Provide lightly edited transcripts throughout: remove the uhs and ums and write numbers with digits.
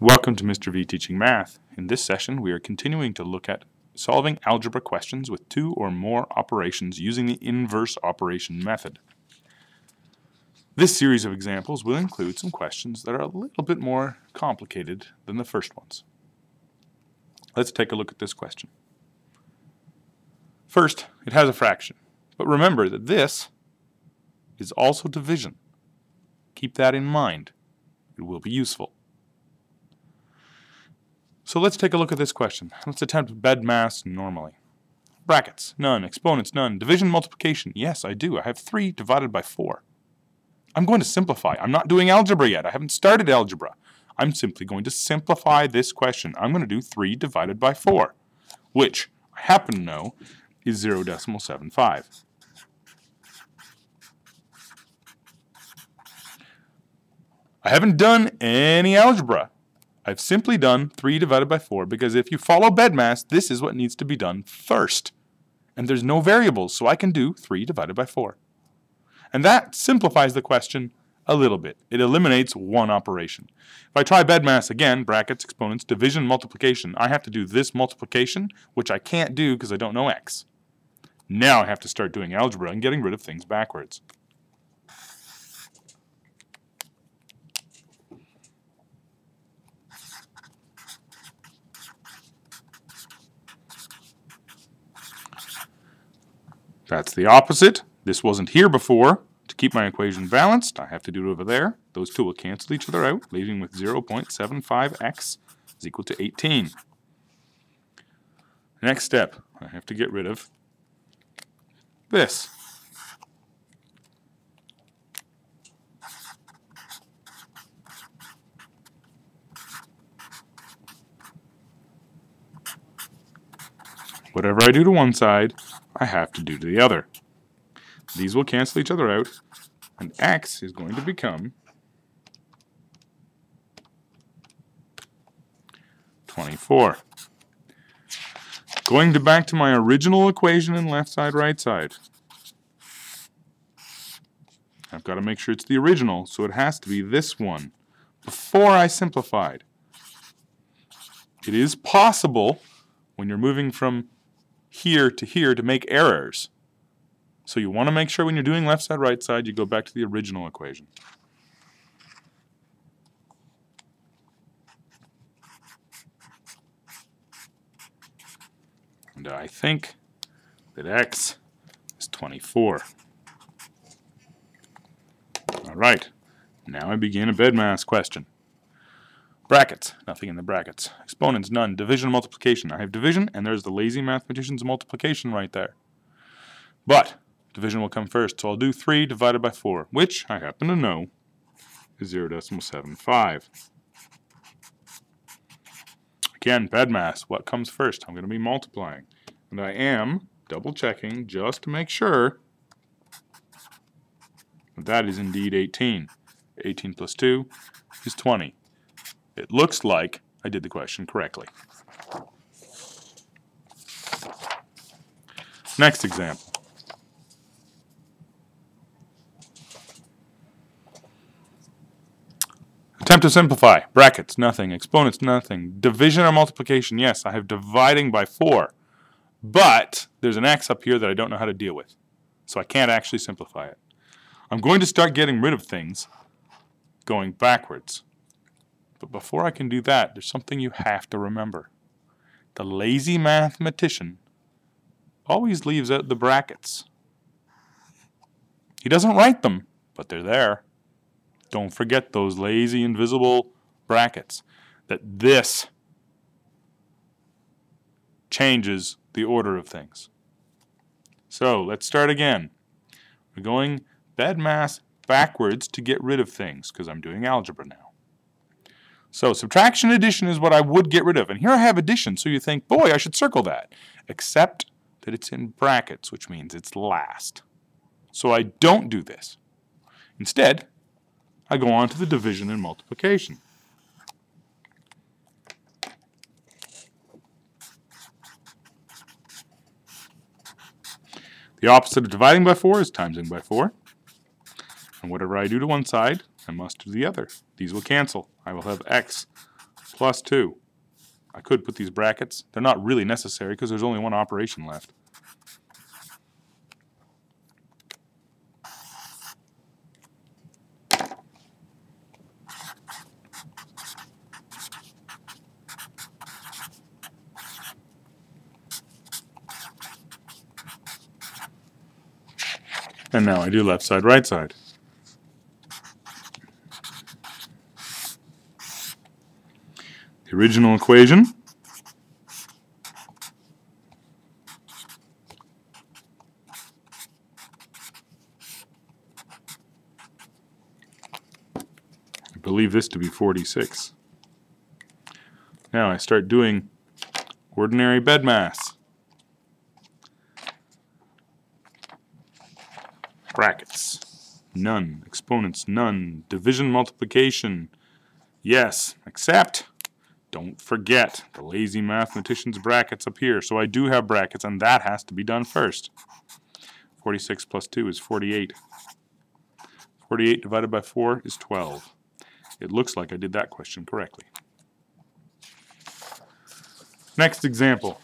Welcome to Mr. V Teaching Math. In this session, we are continuing to look at solving algebra questions with two or more operations using the inverse operation method. This series of examples will include some questions that are a little bit more complicated than the first ones. Let's take a look at this question. First, it has a fraction, but remember that this is also division. Keep that in mind. It will be useful. So let's take a look at this question. Let's attempt BEDMAS normally. Brackets, none. Exponents, none. Division, multiplication, yes, I do. I have 3 divided by 4. I'm going to simplify. I'm not doing algebra yet. I haven't started algebra. I'm simply going to simplify this question. I'm going to do 3 divided by 4, which I happen to know is 0.75. I haven't done any algebra. I've simply done 3 divided by 4 because if you follow BEDMAS, this is what needs to be done first. And there's no variables, so I can do 3 divided by 4. And that simplifies the question a little bit. It eliminates one operation. If I try BEDMAS again, brackets, exponents, division, multiplication, I have to do this multiplication, which I can't do because I don't know x. Now I have to start doing algebra and getting rid of things backwards. That's the opposite. This wasn't here before. To keep my equation balanced, I have to do it over there. Those two will cancel each other out, leaving with 0.75x is equal to 18. Next step, I have to get rid of this. Whatever I do to one side, I have to do to the other. These will cancel each other out, and x is going to become 24. Going back to my original equation in left side, right side. I've got to make sure it's the original, so it has to be this one before I simplified. It is possible when you're moving from here to make errors. So you want to make sure when you're doing left side, right side, you go back to the original equation. And I think that x is 24. All right, now I begin a BEDMAS question. Brackets, nothing in the brackets. Exponents, none. Division, multiplication. I have division, and there's the lazy mathematician's multiplication right there. But division will come first, so I'll do 3 divided by 4, which I happen to know is 0.75. Again, BEDMAS, what comes first? I'm going to be multiplying. And I am double-checking just to make sure that is indeed 18. 18 plus 2 is 20. It looks like I did the question correctly. Next example. Attempt to simplify. Brackets, nothing. Exponents, nothing. Division or multiplication, yes, I have dividing by 4. But there's an x up here that I don't know how to deal with. So I can't actually simplify it. I'm going to start getting rid of things going backwards. But before I can do that, there's something you have to remember. The lazy mathematician always leaves out the brackets. He doesn't write them, but they're there. Don't forget those lazy invisible brackets. That this changes the order of things. So let's start again. We're going BEDMAS backwards to get rid of things because I'm doing algebra now. So subtraction, addition is what I would get rid of. And here I have addition, so you think, boy, I should circle that. Except that it's in brackets, which means it's last. So I don't do this. Instead, I go on to the division and multiplication. The opposite of dividing by 4 is timesing by 4. And whatever I do to one side, I must do the other. These will cancel. I will have x plus 2. I could put these brackets. They're not really necessary because there's only one operation left. And now I do left side, right side. The original equation I believe this to be 46. Now I start doing ordinary bed mass. Brackets, none. Exponents, none. Division, multiplication, yes. Except, don't forget, the lazy mathematician's brackets appear. So I do have brackets, and that has to be done first. 46 plus 2 is 48. 48 divided by 4 is 12. It looks like I did that question correctly. Next example.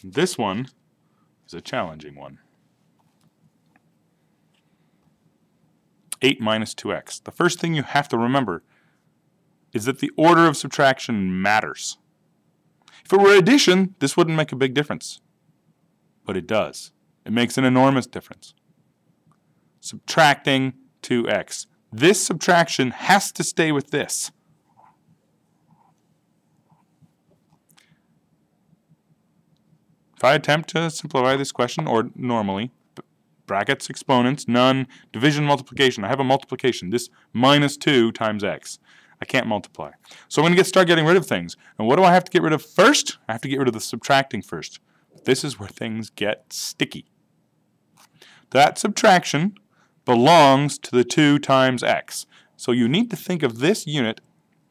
This one is a challenging one. 8 minus 2x. The first thing you have to remember is that the order of subtraction matters. If it were addition, this wouldn't make a big difference. But it does. It makes an enormous difference. Subtracting 2x. This subtraction has to stay with this. If I attempt to simplify this question, or normally, brackets, exponents, none, division, multiplication. I have a multiplication. This minus 2 times x. I can't multiply. So I'm going to start getting rid of things. And what do I have to get rid of first? I have to get rid of the subtracting first. This is where things get sticky. That subtraction belongs to the 2 times x. So you need to think of this unit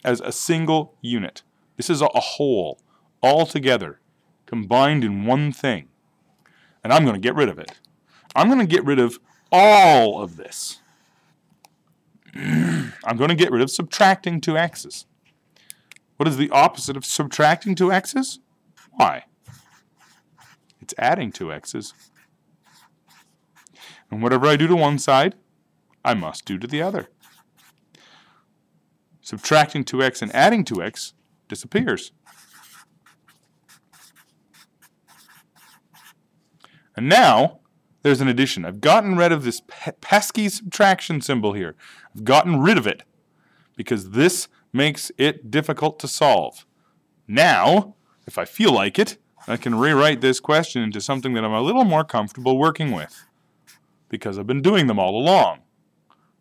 as a single unit. This is a whole, all together, combined in one thing. And I'm going to get rid of it. I'm going to get rid of all of this. I'm going to get rid of subtracting 2 x's. What is the opposite of subtracting 2 x's? Y. It's adding 2 x's. And whatever I do to one side, I must do to the other. Subtracting 2x and adding 2x disappears. And now, there's an addition. I've gotten rid of this pesky subtraction symbol here. I've gotten rid of it because this makes it difficult to solve. Now, if I feel like it, I can rewrite this question into something that I'm a little more comfortable working with because I've been doing them all along.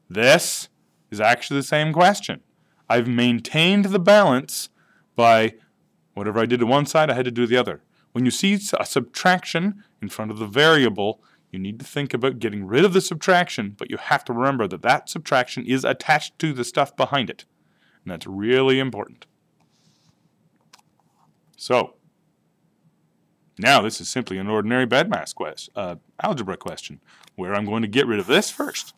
This is actually the same question. I've maintained the balance by whatever I did to one side, I had to do the other. When you see a subtraction in front of the variable, you need to think about getting rid of the subtraction, but you have to remember that that subtraction is attached to the stuff behind it. And that's really important. So, now this is simply an ordinary bedmass algebra question, where I'm going to get rid of this first.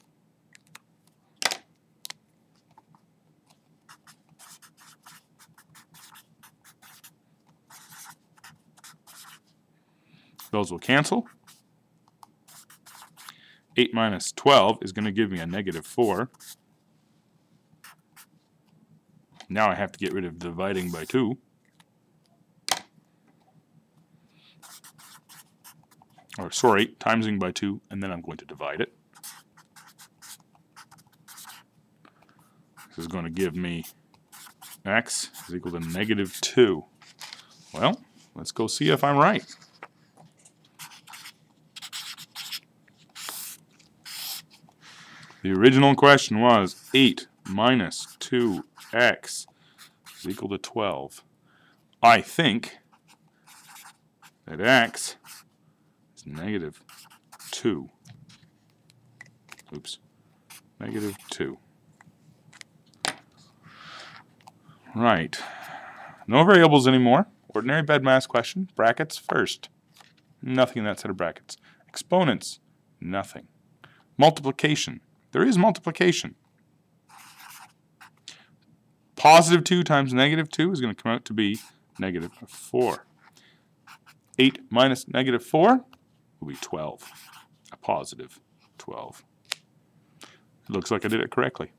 Those will cancel. 8 minus 12 is going to give me a negative 4. Now I have to get rid of dividing by 2. Or sorry, timesing by 2, and then I'm going to divide it. This is going to give me x is equal to negative 2. Well, let's go see if I'm right. The original question was 8 minus 2x is equal to 12. I think that x is negative 2. Oops. Negative 2. Right. No variables anymore. Ordinary bedmass question. Brackets first. Nothing in that set of brackets. Exponents. Nothing. Multiplication. There is multiplication. Positive 2 times negative 2 is going to come out to be negative 4. 8 minus negative 4 will be 12. A positive 12. It looks like I did it correctly.